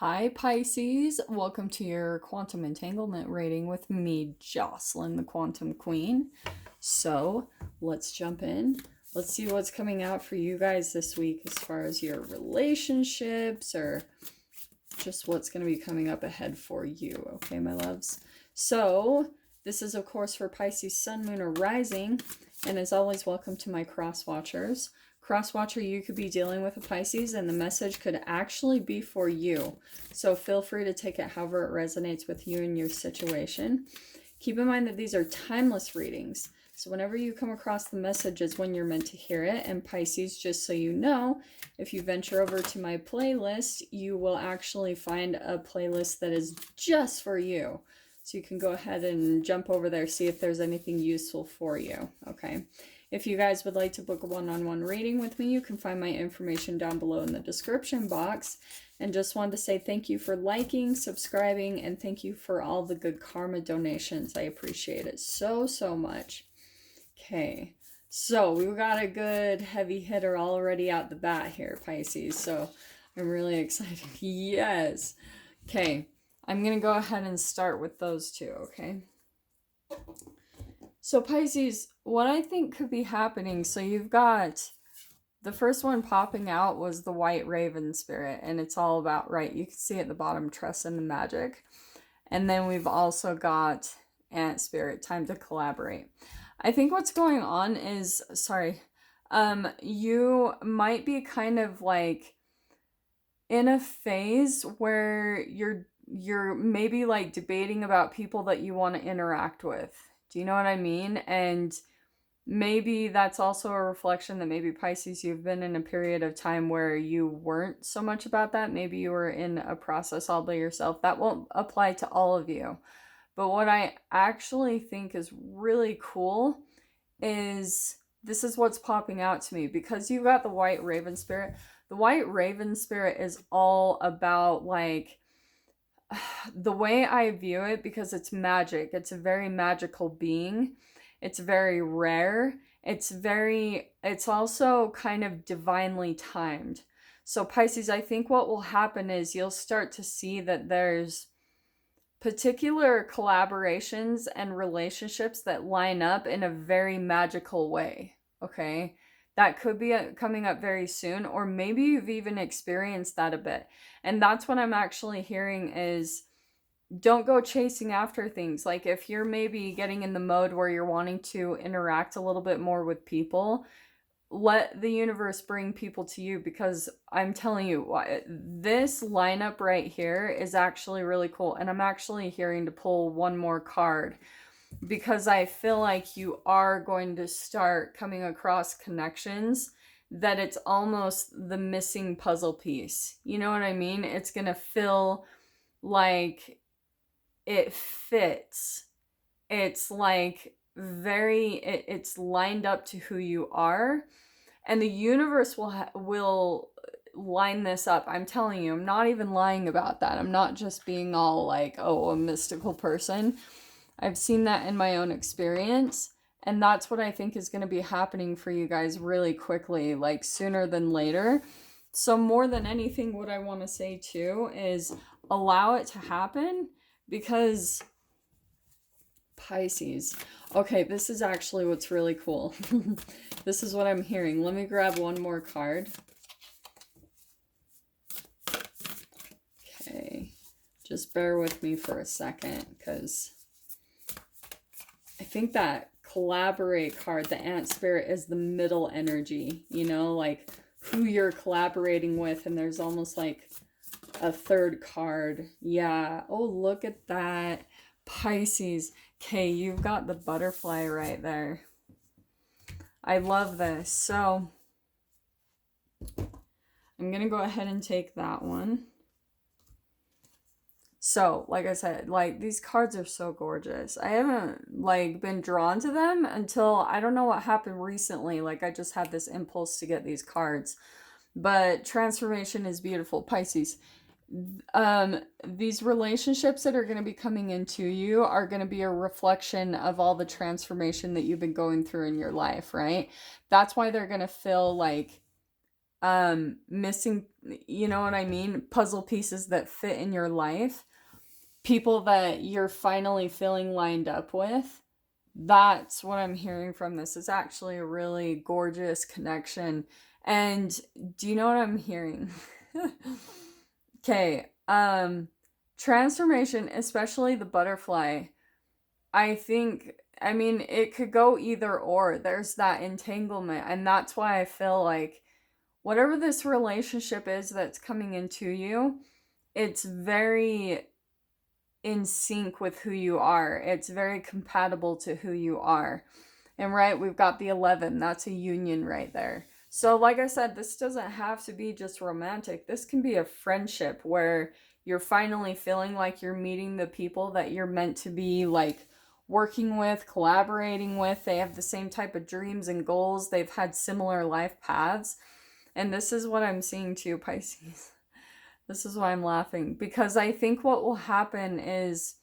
Hi Pisces, welcome to your quantum entanglement reading with me, Jocelyn, the Quantum Queen. So let's jump in. Let's see what's coming out for you guys this week as far as your relationships or just what's going to be coming up ahead for you. Okay, my loves. So this is of course for Pisces Sun, Moon, or Rising. And as always, welcome to my cross watchers. Cross-watcher, you could be dealing with a Pisces and the message could actually be for you. So feel free to take it however it resonates with you and your situation. Keep in mind that these are timeless readings. So whenever you come across the message is when you're meant to hear it. And Pisces, just so you know, if you venture over to my playlist, you will actually find a playlist that is just for you. So you can go ahead and jump over there, see if there's anything useful for you, okay? If you guys would like to book a one-on-one reading with me, you can find my information down below in the description box. And just wanted to say thank you for liking, subscribing, and thank you for all the good karma donations. I appreciate it so, so much. Okay, so we got a good heavy hitter already out the bat here, Pisces. So I'm really excited. Yes. Okay, I'm going to go ahead and start with those two, okay? So Pisces, what I think could be happening, so you've got, the first one popping out was the White Raven Spirit, and it's all about, right, you can see at the bottom, trust in the magic. And then we've also got Ant Spirit, time to collaborate. I think what's going on is, you might be kind of like in a phase where you're maybe like debating about people that you want to interact with. Do you know what I mean? And maybe that's also a reflection that maybe Pisces, you've been in a period of time where you weren't so much about that. Maybe you were in a process all by yourself. That won't apply to all of you. But what I actually think is really cool is this is what's popping out to me. Because you've got the White Raven Spirit. The White Raven Spirit is all about like, the way I view it, because it's magic, it's a very magical being, it's very rare, it's also kind of divinely timed. So Pisces, I think what will happen is you'll start to see that there's particular collaborations and relationships that line up in a very magical way, okay? That could be coming up very soon, or maybe you've even experienced that a bit. And that's what I'm actually hearing is, don't go chasing after things. Like if you're maybe getting in the mode where you're wanting to interact a little bit more with people, let the universe bring people to you, because I'm telling you, this lineup right here is actually really cool. And I'm actually hearing to pull one more card, because I feel like you are going to start coming across connections that it's almost the missing puzzle piece. You know what I mean? It's going to feel like it fits. It's like it's lined up to who you are, and the universe will line this up. I'm telling you, I'm not even lying about that. I'm not just being all like, oh, a mystical person. I've seen that in my own experience, and that's what I think is going to be happening for you guys really quickly, like sooner than later. So more than anything, what I want to say too is allow it to happen, because Pisces. Okay, this is actually what's really cool. This is what I'm hearing. Let me grab one more card. Okay, just bear with me for a second, because I think that collaborate card, the Ant Spirit, is the middle energy, you know, like who you're collaborating with, and there's almost like a third card. Yeah. Oh, look at that. Pisces. Okay, you've got the butterfly right there. I love this. So I'm going to go ahead and take that one. So, like I said, like these cards are so gorgeous. I haven't like been drawn to them until I don't know what happened recently. Like I just had this impulse to get these cards. But transformation is beautiful, Pisces. These relationships that are going to be coming into you are going to be a reflection of all the transformation that you've been going through in your life, right? That's why they're going to feel like missing, you know what I mean, puzzle pieces that fit in your life, people that you're finally feeling lined up with. That's what I'm hearing from this. It's actually a really gorgeous connection. And do you know what I'm hearing? Okay, transformation, especially the butterfly. I think, I mean, it could go either or. There's that entanglement, and that's why I feel like whatever this relationship is that's coming into you, it's very in sync with who you are. It's very compatible to who you are. And right, we've got the 11. That's a union right there. So, like I said, this doesn't have to be just romantic. This can be a friendship where you're finally feeling like you're meeting the people that you're meant to be, like, working with, collaborating with. They have the same type of dreams and goals. They've had similar life paths. And this is what I'm seeing too, Pisces. This is why I'm laughing. Because I think what will happen is,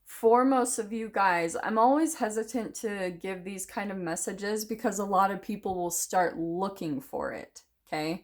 for most of you guys, I'm always hesitant to give these kind of messages because a lot of people will start looking for it, okay?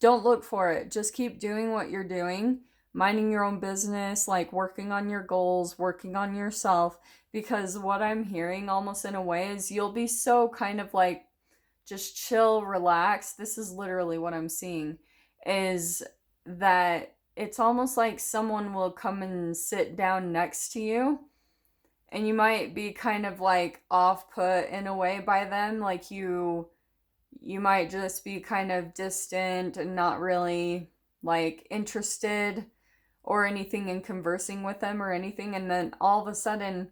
Don't look for it. Just keep doing what you're doing, minding your own business, like working on your goals, working on yourself, because what I'm hearing almost in a way is you'll be so kind of like just chill, relax. This is literally what I'm seeing, is that it's almost like someone will come and sit down next to you, and you might be kind of like off put in a way by them. Like you might just be kind of distant and not really like interested or anything in conversing with them or anything. And then all of a sudden,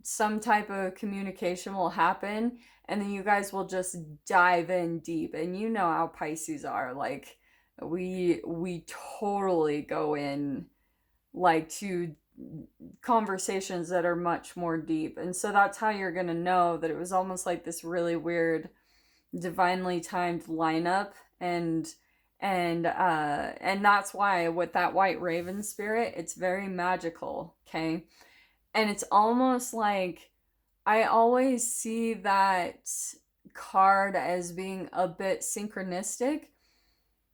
some type of communication will happen, and then you guys will just dive in deep. And you know how Pisces are. Like, we totally go in like to conversations that are much more deep. And so that's how you're going to know that it was almost like this really weird divinely timed lineup. And that's why with that white raven spirit, it's very magical, okay? And it's almost like I always see that card as being a bit synchronistic.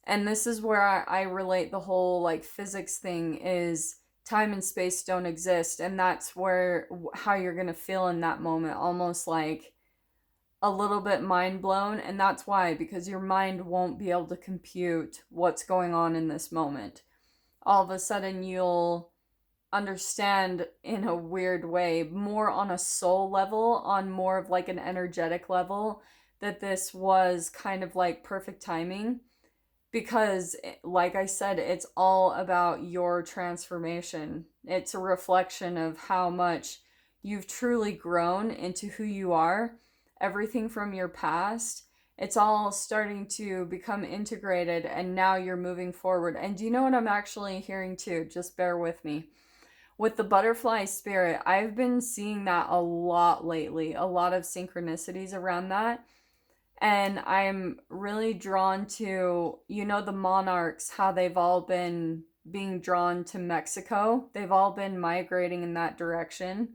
And this is where I relate the whole like physics thing, is time and space don't exist. And that's where how you're going to feel in that moment, almost like a little bit mind blown. And that's why, because your mind won't be able to compute what's going on in this moment. All of a sudden you'll understand in a weird way, more on a soul level, on more of like an energetic level, that this was kind of like perfect timing. Because, like I said, it's all about your transformation. It's a reflection of how much you've truly grown into who you are. Everything from your past, it's all starting to become integrated, and now you're moving forward. And do you know what I'm actually hearing too? Just bear with me. With the butterfly spirit, I've been seeing that a lot lately, a lot of synchronicities around that. And I'm really drawn to, you know, the monarchs, how they've all been being drawn to Mexico. They've all been migrating in that direction.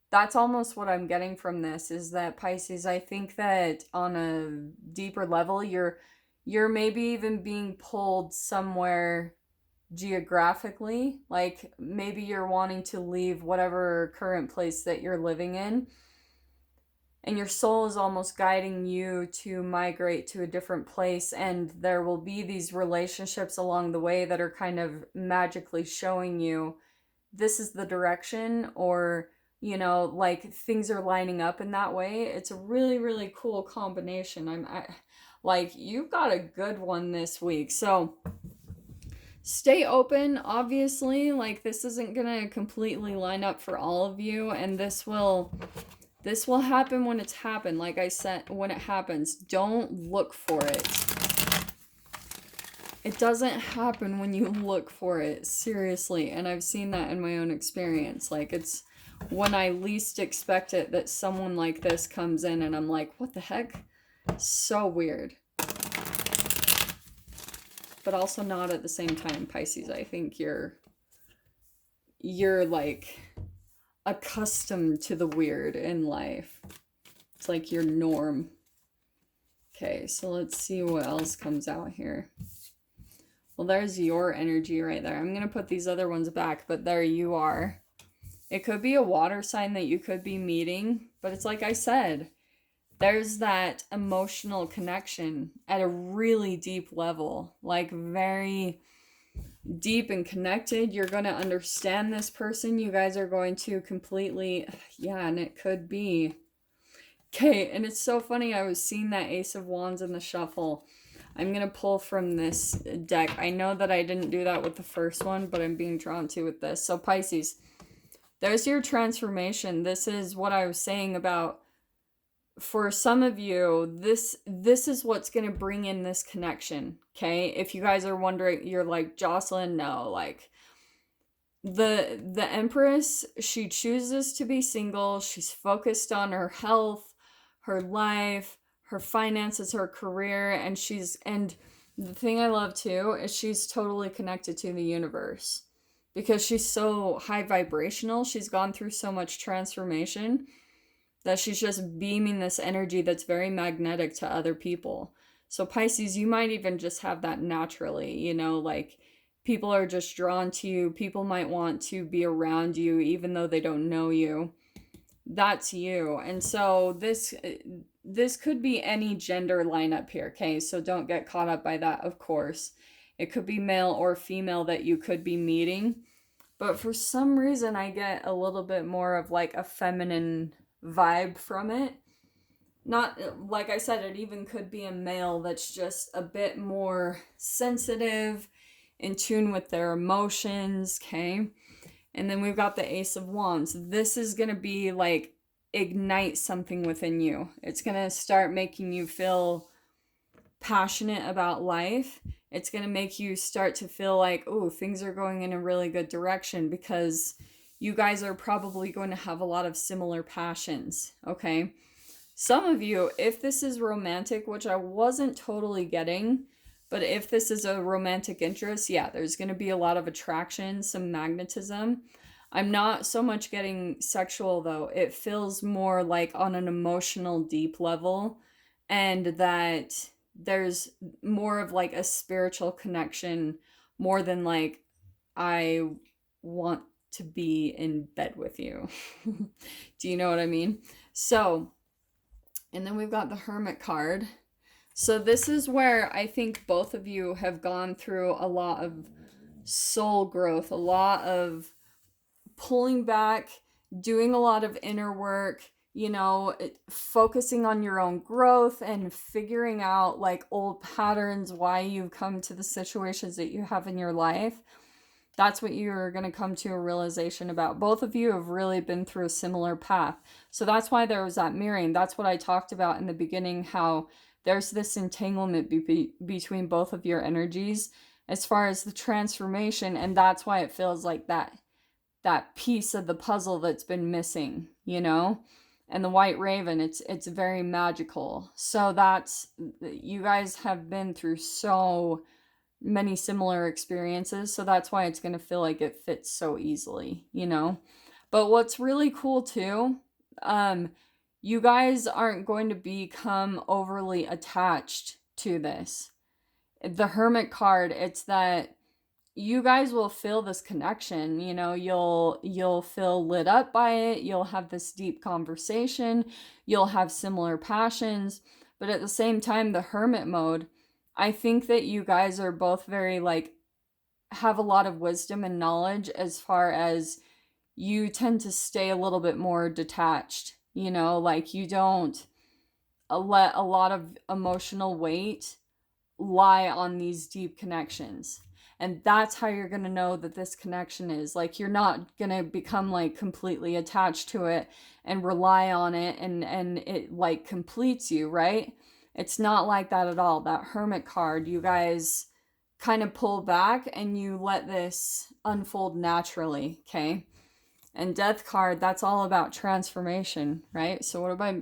That's almost what I'm getting from this, is that Pisces, I think that on a deeper level, you're maybe even being pulled somewhere geographically. Like maybe you're wanting to leave whatever current place that you're living in, and your soul is almost guiding you to migrate to a different place. And there will be these relationships along the way that are kind of magically showing you this is the direction, or, you know, like things are lining up in that way. It's a really, really cool combination. Like, you've got a good one this week. So stay open, obviously. Like, this isn't gonna completely line up for all of you, and this will happen when it's happened. Like I said, when it happens, don't look for it. It doesn't happen when you look for it, seriously. And I've seen that in my own experience. Like, it's when I least expect it that someone like this comes in, and I'm like, what the heck? So weird. But also not at the same time, Pisces. I think you're like accustomed to the weird in life. It's like your norm. Okay, so let's see what else comes out here. Well, there's your energy right there. I'm going to put these other ones back, but there you are. It could be a water sign that you could be meeting, but it's like I said, there's that emotional connection at a really deep level, like very deep and connected. You're going to understand this person. You guys are going to completely, yeah, and it could be. Okay, and it's so funny. I was seeing that Ace of Wands in the shuffle. I'm going to pull from this deck. I know that I didn't do that with the first one, but I'm being drawn to with this. So Pisces, there's your transformation. This is what I was saying about, for some of you, this is what's going to bring in this connection, okay? If you guys are wondering, you're like, Jocelyn, no, like, the Empress, she chooses to be single. She's focused on her health, her life, her finances, her career, and the thing I love too is she's totally connected to the universe because she's so high vibrational. She's gone through so much transformation that she's just beaming this energy that's very magnetic to other people. So Pisces, you might even just have that naturally, you know, like people are just drawn to you. People might want to be around you even though they don't know you. That's you. And so this could be any gender lineup here, okay? So don't get caught up by that, of course. It could be male or female that you could be meeting. But for some reason, I get a little bit more of like a feminine vibe from it. Not, like I said, it even could be a male that's just a bit more sensitive, in tune with their emotions, okay? And then we've got the Ace of Wands. This is going to be like ignite something within you. It's going to start making you feel passionate about life. It's going to make you start to feel like, oh, things are going in a really good direction because you guys are probably going to have a lot of similar passions, okay? Some of you, if this is romantic, which I wasn't totally getting, but if this is a romantic interest, yeah, there's going to be a lot of attraction, some magnetism. I'm not so much getting sexual, though. It feels more like on an emotional, deep level, and that there's more of like a spiritual connection more than like, I want to be in bed with you. Do you know what I mean? So, and then we've got the Hermit card. So this is where I think both of you have gone through a lot of soul growth, a lot of pulling back, doing a lot of inner work, you know, focusing on your own growth and figuring out like old patterns, why you've come to the situations that you have in your life. That's what you're going to come to a realization about. Both of you have really been through a similar path. So that's why there was that mirroring. That's what I talked about in the beginning, how there's this entanglement between both of your energies as far as the transformation. And that's why it feels like that piece of the puzzle that's been missing, you know? And the White Raven, it's very magical. So that's, you guys have been through so many similar experiences, so that's why it's going to feel like it fits so easily, you know? But what's really cool too, you guys aren't going to become overly attached to this. The Hermit card, it's that you guys will feel this connection, you know, you'll feel lit up by it, you'll have this deep conversation, you'll have similar passions, but at the same time, the Hermit mode, I think that you guys are both very like, have a lot of wisdom and knowledge as far as you tend to stay a little bit more detached, you know, like you don't let a lot of emotional weight lie on these deep connections. And that's how you're going to know that this connection is. Like, you're not going to become like completely attached to it and rely on it and it like completes you, right? It's not like that at all. That Hermit card, you guys kind of pull back and you let this unfold naturally, okay? And Death card, that's all about transformation, right? So what about,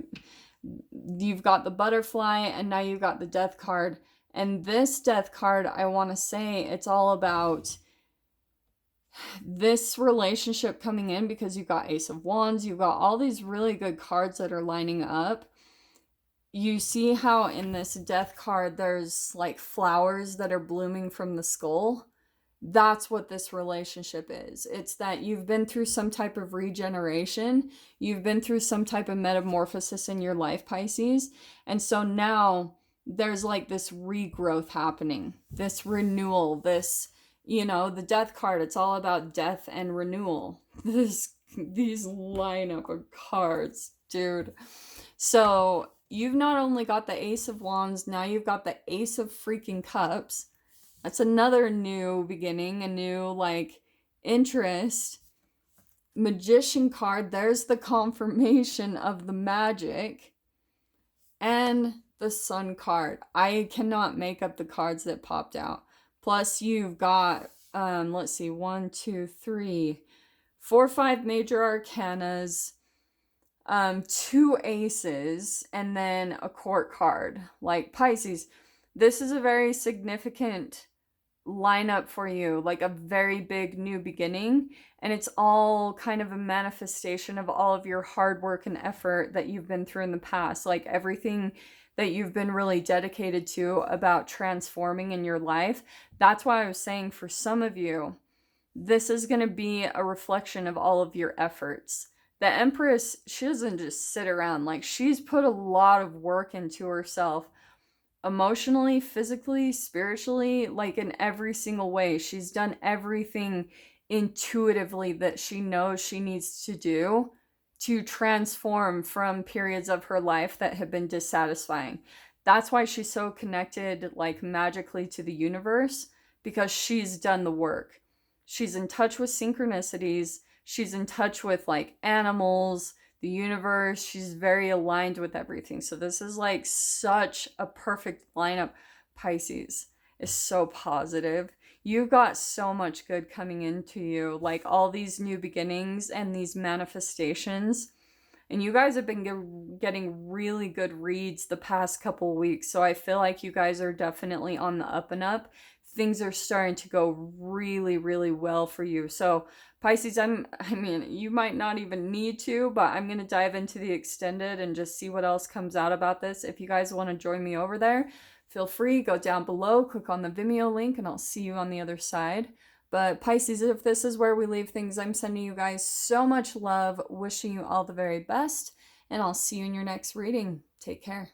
you've got the butterfly and now you've got the Death card. And this Death card, I want to say it's all about this relationship coming in because you've got Ace of Wands, you've got all these really good cards that are lining up. you see how in this death card there's like flowers that are blooming from the skull? That's what this relationship is. It's that you've been through some type of regeneration, you've been through some type of metamorphosis in your life, Pisces, and so now there's like this regrowth happening, this renewal, this, you know, the death card, it's all about death and renewal. These lineup of cards, dude. So you've not only got the Ace of Wands, now you've got the Ace of freaking Cups. That's another new beginning, a new like interest. Magician card, there's the confirmation of the magic. And the Sun card. I cannot make up the cards that popped out. Plus you've got, let's see, 1, 2, 3, 4, 5 major arcanas, 2 aces, and then a court card. Like Pisces, this is a very significant lineup for you, like a very big new beginning, and it's all kind of a manifestation of all of your hard work and effort that you've been through in the past, like everything that you've been really dedicated to about transforming in your life. That's why I was saying for some of you, this is going to be a reflection of all of your efforts. The Empress, she doesn't just sit around, like she's put a lot of work into herself, emotionally, physically, spiritually, like in every single way. She's done everything intuitively that she knows she needs to do to transform from periods of her life that have been dissatisfying. That's why she's so connected, like magically, to the universe, because she's done the work. She's in touch with synchronicities. She's in touch with like animals, the universe. She's very aligned with everything. So this is like such a perfect lineup. Pisces is so positive. You've got so much good coming into you, like all these new beginnings and these manifestations. And you guys have been getting really good reads the past couple weeks. So I feel like you guys are definitely on the up and up. Things are starting to go really, really well for you. So Pisces, you might not even need to, but I'm going to dive into the extended and just see what else comes out about this. If you guys want to join me over there, feel free, go down below, click on the Vimeo link, and I'll see you on the other side. But Pisces, if this is where we leave things, I'm sending you guys so much love, wishing you all the very best, and I'll see you in your next reading. Take care.